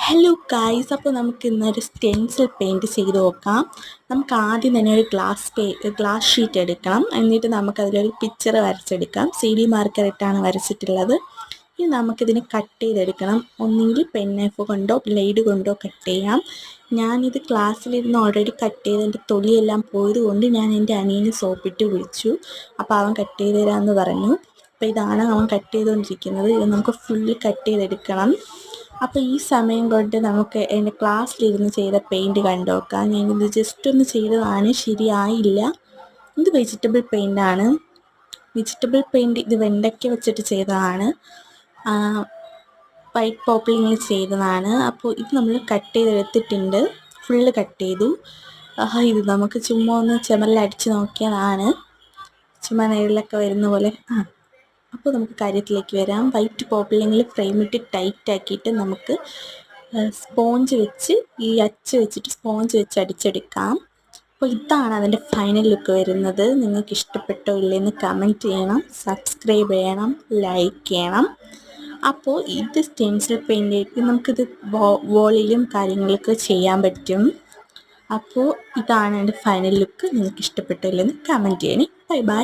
Hello guys, അപ്പോൾ നമുക്ക് ഇന്നൊരു സ്റ്റെൻസിൽ പെയിൻറ് ചെയ്ത് നോക്കാം. നമുക്ക് ആദ്യം തന്നെ ഒരു ഗ്ലാസ് ഷീറ്റ് എടുക്കണം. എന്നിട്ട് നമുക്കതിലൊരു പിക്ചർ വരച്ചെടുക്കാം. CD മാർക്കർ ഇട്ടാണ് വരച്ചിട്ടുള്ളത്. ഇനി നമുക്കിതിനെ കട്ട് ചെയ്തെടുക്കണം. ഒന്നുകിൽ പെന്നൈഫ് കൊണ്ടോ ബ്ലേഡ് കൊണ്ടോ കട്ട് ചെയ്യാം. ഞാനിത് ക്ലാസ്സിലിരുന്ന് ഓൾറെഡി കട്ട് ചെയ്ത് എൻ്റെ തൊലിയെല്ലാം പോയതുകൊണ്ട് ഞാൻ എൻ്റെ അനിയനെ സോപ്പിട്ട് വിളിച്ചു. അപ്പോൾ അവൻ കട്ട് ചെയ്ത് തരാമെന്ന് പറഞ്ഞു. അപ്പോൾ ഇതാണ് അവൻ കട്ട് ചെയ്തുകൊണ്ടിരിക്കുന്നത്. ഇത് നമുക്ക് ഫുള്ള് കട്ട് ചെയ്തെടുക്കണം. അപ്പോൾ ഈ സമയം കൊണ്ട് നമുക്ക് എൻ്റെ ക്ലാസ്സിലിരുന്ന് ചെയ്ത പെയിൻറ് കണ്ടു നോക്കാം. ഞാനിത് ജസ്റ്റ് ഒന്ന് ചെയ്തതാണ്, ശരിയായില്ല. ഇത് വെജിറ്റബിൾ പെയിൻ്റാണ്. വെജിറ്റബിൾ പെയിൻറ് ഇത് വെണ്ടയ്ക്ക വെച്ചിട്ട് ചെയ്തതാണ്. വൈറ്റ് പോപ്പിളിങ്ങിൽ ചെയ്തതാണ്. അപ്പോൾ ഇത് നമ്മൾ കട്ട് ചെയ്തെടുത്തിട്ടുണ്ട്, ഫുള്ള് കട്ട് ചെയ്തു. ഇത് നമുക്ക് ചുമ്മാ ഒന്ന് ചുമരിലടിച്ച് നോക്കിയതാണ്, ചുമ്മാ നേരിലൊക്കെ വരുന്ന പോലെ. അപ്പോൾ നമുക്ക് കാര്യത്തിലേക്ക് വരാം. വൈറ്റ് പോപ്പിളിങ്ങിൽ ഫ്രെയിമിട്ട് ടൈറ്റ് ആക്കിയിട്ട് നമുക്ക് സ്പോഞ്ച് വെച്ച് ഈ അച്ച് വെച്ചിട്ട് സ്പോഞ്ച് വെച്ച് അടിച്ചെടുക്കാം. അപ്പോൾ ഇതാണ് അതിൻ്റെ ഫൈനൽ ലുക്ക് വരുന്നത്. നിങ്ങൾക്ക് ഇഷ്ടപ്പെട്ടോ ഇല്ലെന്ന് കമൻറ്റ് ചെയ്യണം, സബ്സ്ക്രൈബ് ചെയ്യണം, ലൈക്ക് ചെയ്യണം. അപ്പോൾ ഇത് സ്റ്റെൻസിൽ പെയിൻറ് നമുക്കിത് വോളിലും കാര്യങ്ങളൊക്കെ ചെയ്യാൻ പറ്റും. അപ്പോൾ ഇതാണ് എൻ്റെ ഫൈനൽ ലുക്ക്. നിങ്ങൾക്ക് ഇഷ്ടപ്പെട്ടോ ഇല്ലെന്ന് കമൻറ്റ് ചെയ്യണേ. Bye bye.